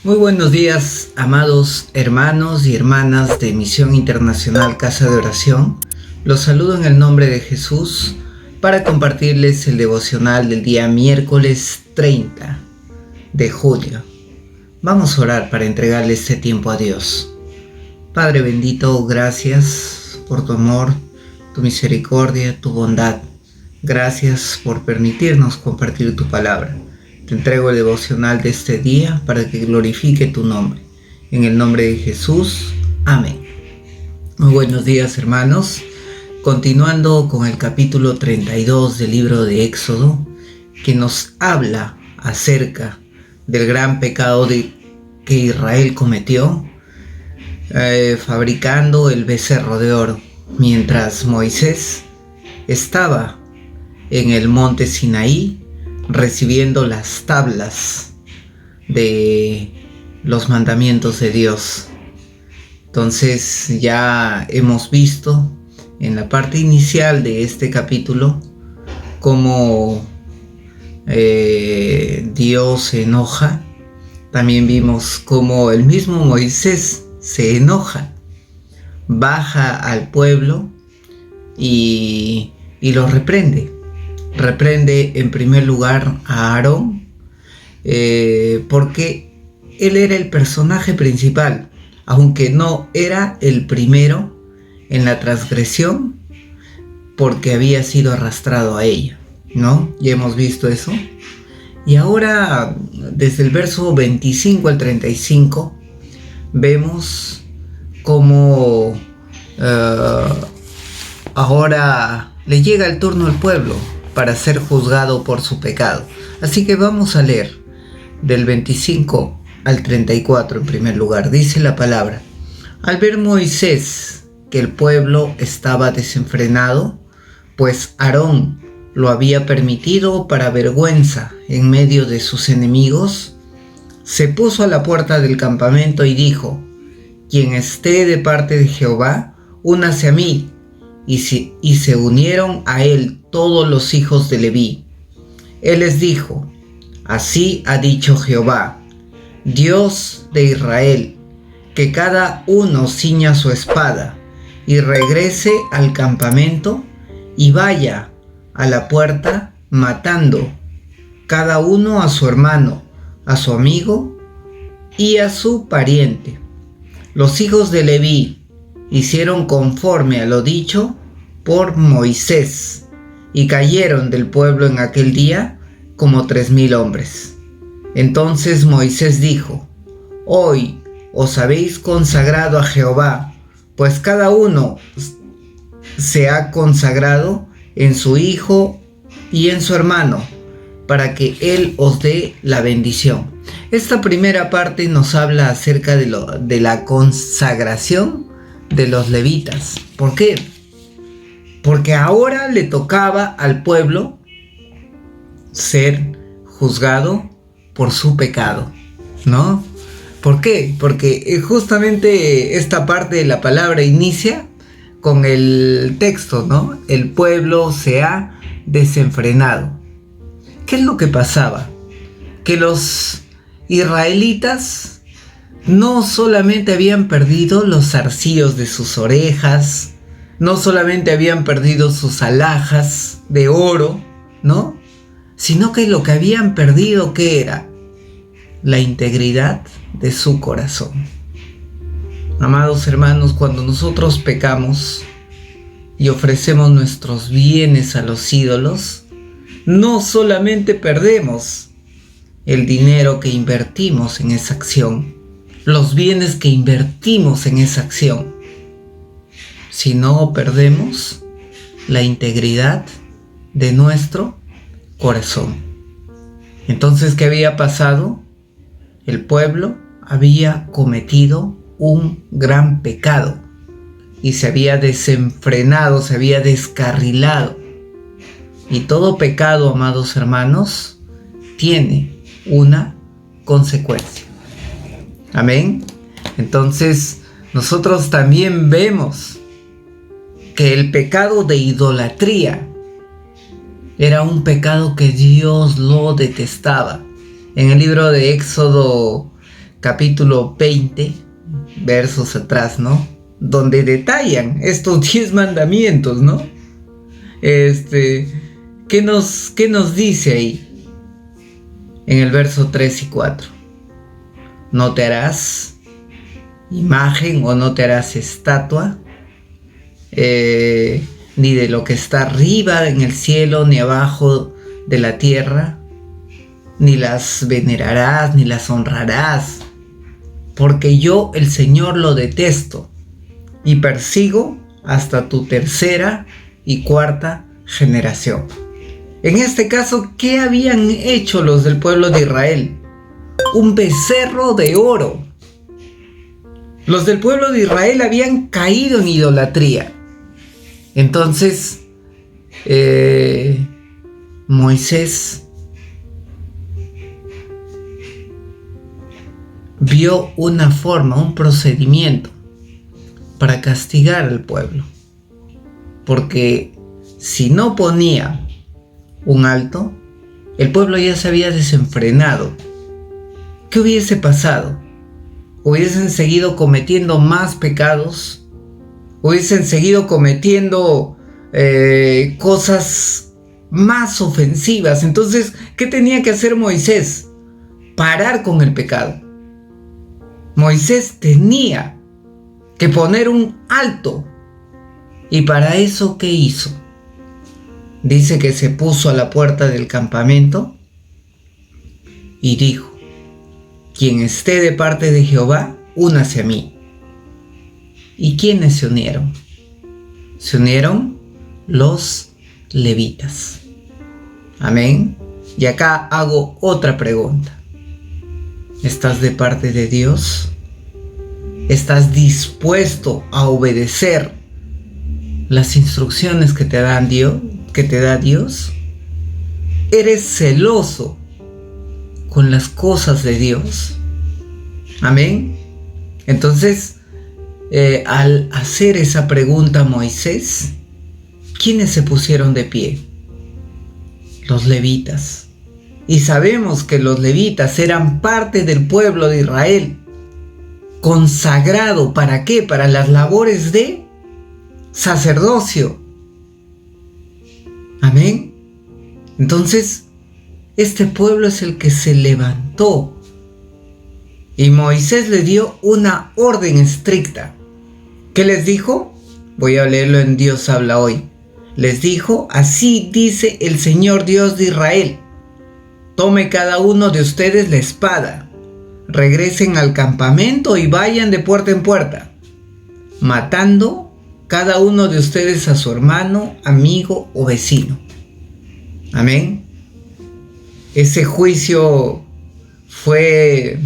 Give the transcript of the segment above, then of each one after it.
Muy buenos días, amados hermanos y hermanas de Misión Internacional Casa de Oración. Los saludo en el nombre de Jesús para compartirles el devocional del día miércoles 30 de julio. Vamos a orar para entregarle este tiempo a Dios. Padre bendito, gracias por tu amor, tu misericordia, tu bondad. Gracias por permitirnos compartir tu palabra. Te entrego el devocional de este día para que glorifique tu nombre. En el nombre de Jesús. Amén. Muy buenos días, hermanos. Continuando con el capítulo 32 del libro de Éxodo, que nos habla acerca del gran pecado que Israel cometió, fabricando el becerro de oro, mientras Moisés estaba en el monte Sinaí recibiendo las tablas de los mandamientos de Dios. Entonces ya hemos visto en la parte inicial de este capítulo cómo Dios se enoja. También vimos cómo el mismo Moisés se enoja, baja al pueblo y lo reprende. Reprende en primer lugar a Aarón, porque él era el personaje principal, aunque no era el primero en la transgresión, porque había sido arrastrado a ella, ¿no? Ya hemos visto eso. Y ahora, desde el verso 25 al 35, vemos cómo ahora le llega el turno al pueblo para ser juzgado por su pecado. Así que vamos a leer del 25 al 34 en primer lugar. Dice la palabra: al ver Moisés que el pueblo estaba desenfrenado, pues Aarón lo había permitido para vergüenza en medio de sus enemigos, se puso a la puerta del campamento y dijo: quien esté de parte de Jehová, únase a mí. Y se unieron a él todos los hijos de Leví. Él les dijo: así ha dicho Jehová, Dios de Israel, que cada uno ciña su espada y regrese al campamento y vaya a la puerta matando cada uno a su hermano, a su amigo y a su pariente. Los hijos de Leví hicieron conforme a lo dicho por Moisés, y cayeron del pueblo en aquel día como 3,000 hombres. Entonces Moisés dijo: hoy os habéis consagrado a Jehová, pues cada uno se ha consagrado en su hijo y en su hermano, para que él os dé la bendición. Esta primera parte nos habla acerca de la consagración de los levitas. ¿Por qué? Porque ahora le tocaba al pueblo ser juzgado por su pecado, ¿no? ¿Por qué? Porque justamente esta parte de la palabra inicia con el texto, ¿no? El pueblo se ha desenfrenado. ¿Qué es lo que pasaba? Que los israelitas no solamente habían perdido los zarcillos de sus orejas, no solamente habían perdido sus alhajas de oro, ¿no? Sino que lo que habían perdido, ¿qué era? La integridad de su corazón. Amados hermanos, cuando nosotros pecamos y ofrecemos nuestros bienes a los ídolos, no solamente perdemos el dinero que invertimos en esa acción, los bienes que invertimos en esa acción, sino perdemos la integridad de nuestro corazón. Entonces, ¿qué había pasado? El pueblo había cometido un gran pecado y se había desenfrenado, se había descarrilado. Y todo pecado, amados hermanos, tiene una consecuencia. Amén. Entonces, nosotros también vemos que el pecado de idolatría era un pecado que Dios lo detestaba. En el libro de Éxodo capítulo 20, versos atrás, ¿no? Donde detallan estos 10 mandamientos, ¿no? ¿Qué nos dice ahí? En el verso 3 y 4. No te harás imagen o no te harás estatua, ni de lo que está arriba en el cielo, ni abajo de la tierra, ni las venerarás, ni las honrarás, porque yo, el Señor, lo detesto y persigo hasta tu tercera y cuarta generación. En este caso, ¿qué habían hecho los del pueblo de Israel? Un becerro de oro. Los del pueblo de Israel habían caído en idolatría. Entonces, Moisés vio una forma, un procedimiento para castigar al pueblo. Porque si no ponía un alto, el pueblo ya se había desenfrenado. ¿Qué hubiese pasado? Hubiesen seguido cometiendo más pecados, hubiesen seguido cometiendo cosas más ofensivas. Entonces, ¿qué tenía que hacer Moisés? Parar con el pecado. Moisés tenía que poner un alto. ¿Y para eso qué hizo? Dice que se puso a la puerta del campamento y dijo: quien esté de parte de Jehová, únase a mí. ¿Y quiénes se unieron? Se unieron los levitas. Amén. Y acá hago otra pregunta. ¿Estás de parte de Dios? ¿Estás dispuesto a obedecer las instrucciones que te da Dios? ¿Eres celoso con las cosas de Dios? Amén. Entonces, al hacer esa pregunta a Moisés, ¿quiénes se pusieron de pie? Los levitas. Y sabemos que los levitas eran parte del pueblo de Israel, consagrado, ¿para qué? Para las labores de sacerdocio. Amén. Entonces, este pueblo es el que se levantó y Moisés le dio una orden estricta. ¿Qué les dijo? Voy a leerlo en Dios habla hoy. Les dijo: así dice el Señor Dios de Israel: tome cada uno de ustedes la espada, regresen al campamento y vayan de puerta en puerta, matando cada uno de ustedes a su hermano, amigo o vecino. Amén. Ese juicio fue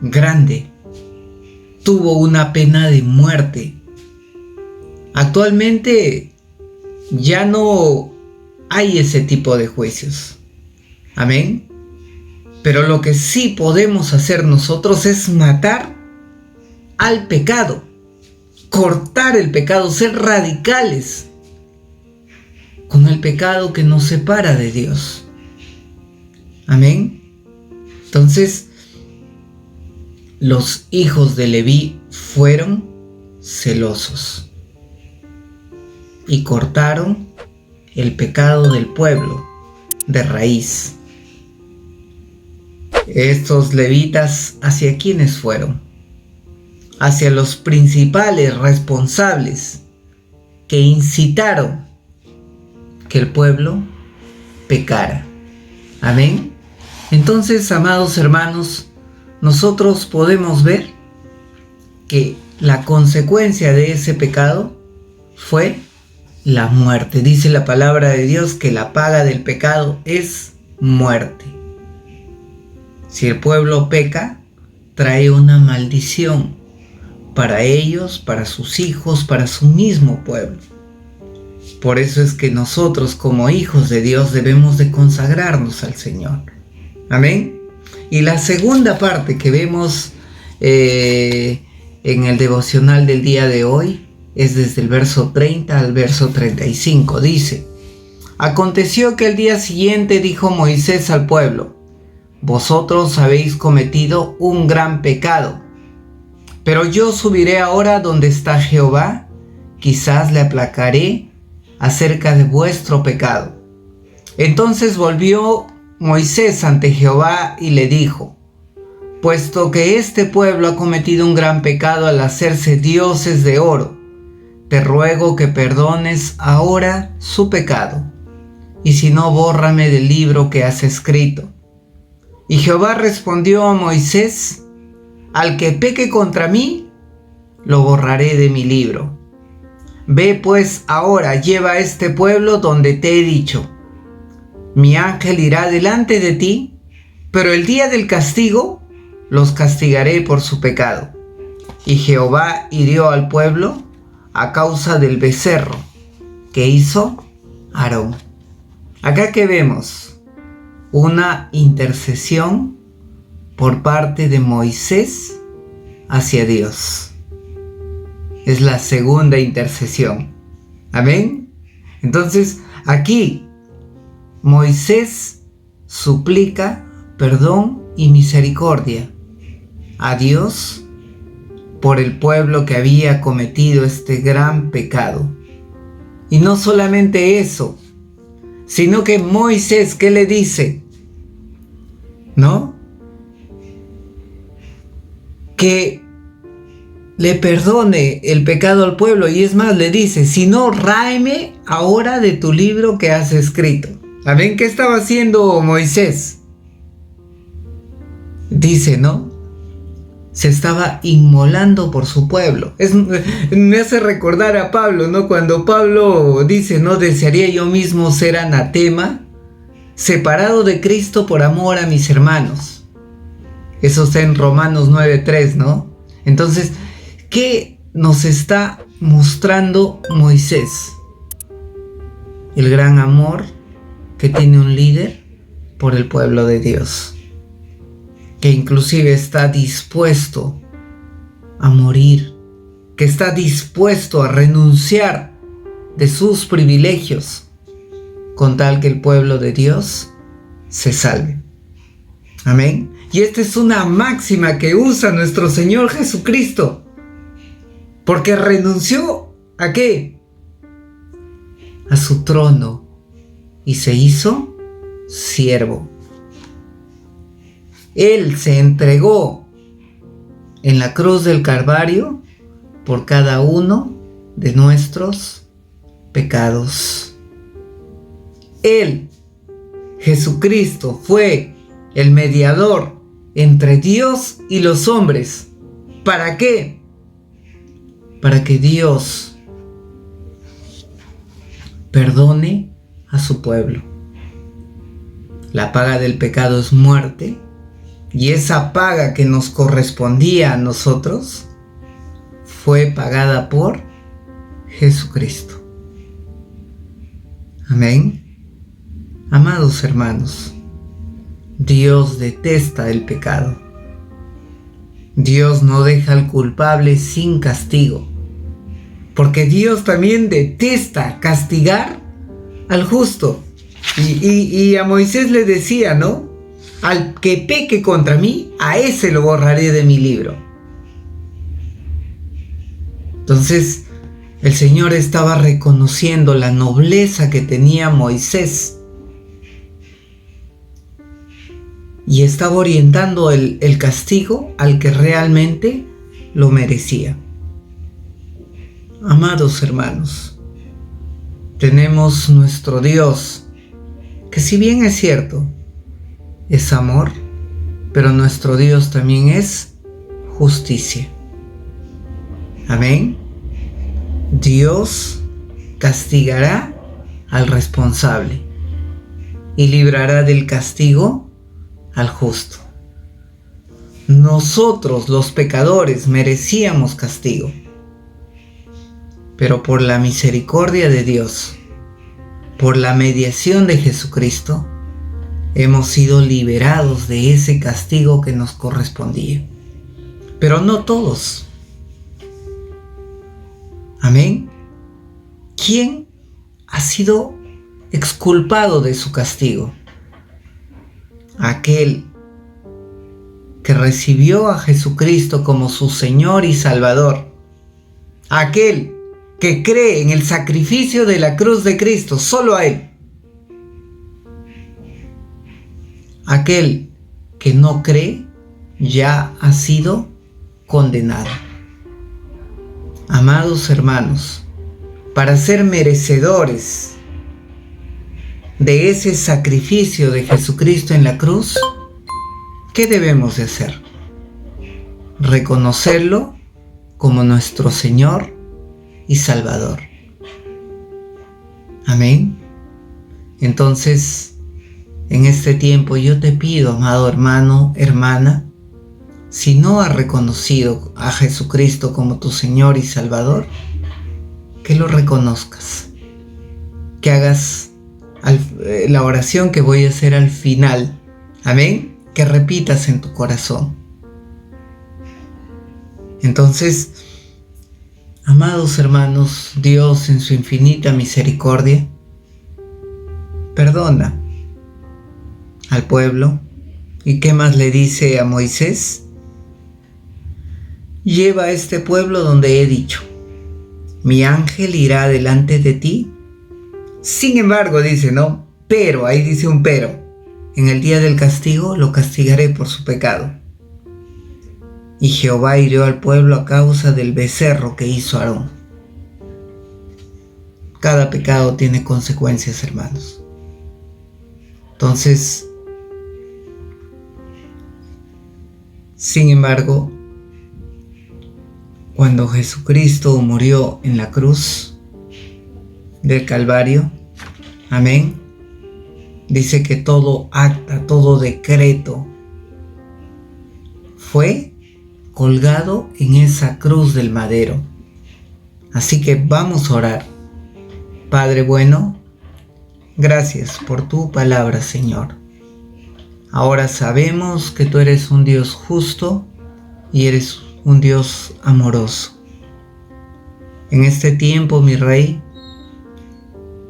grande. Tuvo una pena de muerte. Actualmente ya no hay ese tipo de juicios. Amén. Pero lo que sí podemos hacer nosotros es matar al pecado, cortar el pecado, ser radicales con el pecado que nos separa de Dios. Amén. Entonces, los hijos de Leví fueron celosos y cortaron el pecado del pueblo de raíz. Estos levitas, ¿hacia quiénes fueron? Hacia los principales responsables que incitaron que el pueblo pecara. Amén. Entonces, amados hermanos, nosotros podemos ver que la consecuencia de ese pecado fue la muerte. Dice la palabra de Dios que la paga del pecado es muerte. Si el pueblo peca, trae una maldición para ellos, para sus hijos, para su mismo pueblo. Por eso es que nosotros, como hijos de Dios, debemos de consagrarnos al Señor. Amén. Y la segunda parte que vemos en el devocional del día de hoy es desde el verso 30 al verso 35. Dice: aconteció que el día siguiente dijo Moisés al pueblo: vosotros habéis cometido un gran pecado. Pero yo subiré ahora donde está Jehová, quizás le aplacaré acerca de vuestro pecado. Entonces volvió Moisés ante Jehová y le dijo: puesto que este pueblo ha cometido un gran pecado al hacerse dioses de oro, te ruego que perdones ahora su pecado, y si no, bórrame del libro que has escrito. Y Jehová respondió a Moisés: al que peque contra mí, lo borraré de mi libro. Ve pues ahora, lleva a este pueblo donde te he dicho. Mi ángel irá delante de ti, pero el día del castigo los castigaré por su pecado. Y Jehová hirió al pueblo a causa del becerro que hizo Aarón. Acá que vemos una intercesión por parte de Moisés hacia Dios. Es la segunda intercesión. Amén. Entonces aquí Moisés suplica perdón y misericordia a Dios por el pueblo que había cometido este gran pecado. Y no solamente eso, sino que Moisés, ¿qué le dice? ¿No? Que le perdone el pecado al pueblo, y es más, le dice: si no, ráeme ahora de tu libro que has escrito. ¿Saben qué estaba haciendo Moisés? Dice, ¿no? Se estaba inmolando por su pueblo. Me hace recordar a Pablo, ¿no? Cuando Pablo dice, ¿no? Desearía yo mismo ser anatema, separado de Cristo por amor a mis hermanos. Eso está en Romanos 9:3, ¿no? Entonces, ¿qué nos está mostrando Moisés? El gran amor que tiene un líder por el pueblo de Dios, que inclusive está dispuesto a morir, que está dispuesto a renunciar de sus privilegios con tal que el pueblo de Dios se salve. Amén. Y esta es una máxima que usa nuestro Señor Jesucristo, porque renunció ¿a qué? A su trono y se hizo siervo. Él se entregó en la cruz del Calvario por cada uno de nuestros pecados. Él, Jesucristo, fue el mediador entre Dios y los hombres. ¿Para qué? Para que Dios perdone a su pueblo. La paga del pecado es muerte, y esa paga que nos correspondía a nosotros fue pagada por Jesucristo. Amén. Amados hermanos, Dios detesta el pecado. Dios no deja al culpable sin castigo, porque Dios también detesta castigar al justo. Y a Moisés le decía, ¿no? Al que peque contra mí, a ese lo borraré de mi libro. Entonces, el Señor estaba reconociendo la nobleza que tenía Moisés y estaba orientando el castigo al que realmente lo merecía. Amados hermanos, tenemos nuestro Dios, que si bien es cierto, es amor, pero nuestro Dios también es justicia. Amén. Dios castigará al responsable y librará del castigo al justo. Nosotros, los pecadores, merecíamos castigo, pero por la misericordia de Dios, por la mediación de Jesucristo, hemos sido liberados de ese castigo que nos correspondía. Pero no todos. Amén. ¿Quién ha sido exculpado de su castigo? Aquel que recibió a Jesucristo como su Señor y Salvador, aquel que cree en el sacrificio de la cruz de Cristo, solo a Él. Aquel que no cree ya ha sido condenado. Amados hermanos, para ser merecedores de ese sacrificio de Jesucristo en la cruz, ¿qué debemos de hacer? Reconocerlo como nuestro Señor y Salvador. Amén. Entonces, en este tiempo yo te pido, amado hermano, hermana, si no has reconocido a Jesucristo como tu Señor y Salvador, que lo reconozcas, que hagas la oración que voy a hacer al final, amén, que repitas en tu corazón. Entonces, amados hermanos, Dios en su infinita misericordia perdona al pueblo. ¿Y qué más le dice a Moisés? Lleva a este pueblo donde he dicho, mi ángel irá delante de ti. Sin embargo, dice, no, pero, ahí dice un pero, en el día del castigo lo castigaré por su pecado. Y Jehová hirió al pueblo a causa del becerro que hizo Aarón. Cada pecado tiene consecuencias, hermanos. Entonces, sin embargo, cuando Jesucristo murió en la cruz del Calvario, amén, dice que todo acta, todo decreto fue colgado en esa cruz del madero. Así que vamos a orar. Padre bueno, gracias por tu palabra, Señor. Ahora sabemos que tú eres un Dios justo y eres un Dios amoroso. En este tiempo, mi Rey,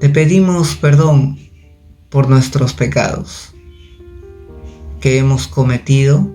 te pedimos perdón por nuestros pecados que hemos cometido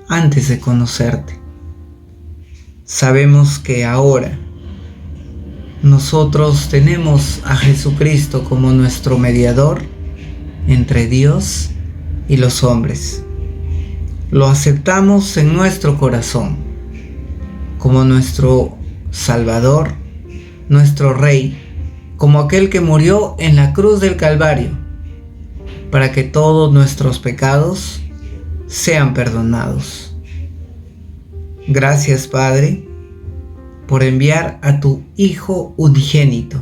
antes de conocerte. Sabemos que ahora nosotros tenemos a Jesucristo como nuestro mediador entre Dios y los hombres. Lo aceptamos en nuestro corazón como nuestro Salvador, nuestro Rey, como aquel que murió en la cruz del Calvario para que todos nuestros pecados sean perdonados. Gracias, Padre, por enviar a tu Hijo unigénito,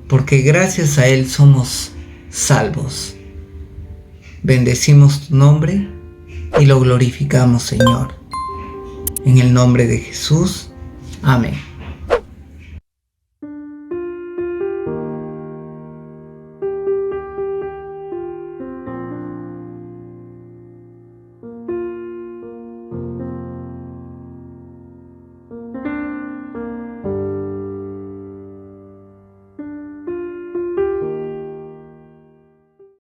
porque gracias a Él somos salvos. Bendecimos tu nombre y lo glorificamos, Señor. En el nombre de Jesús. Amén.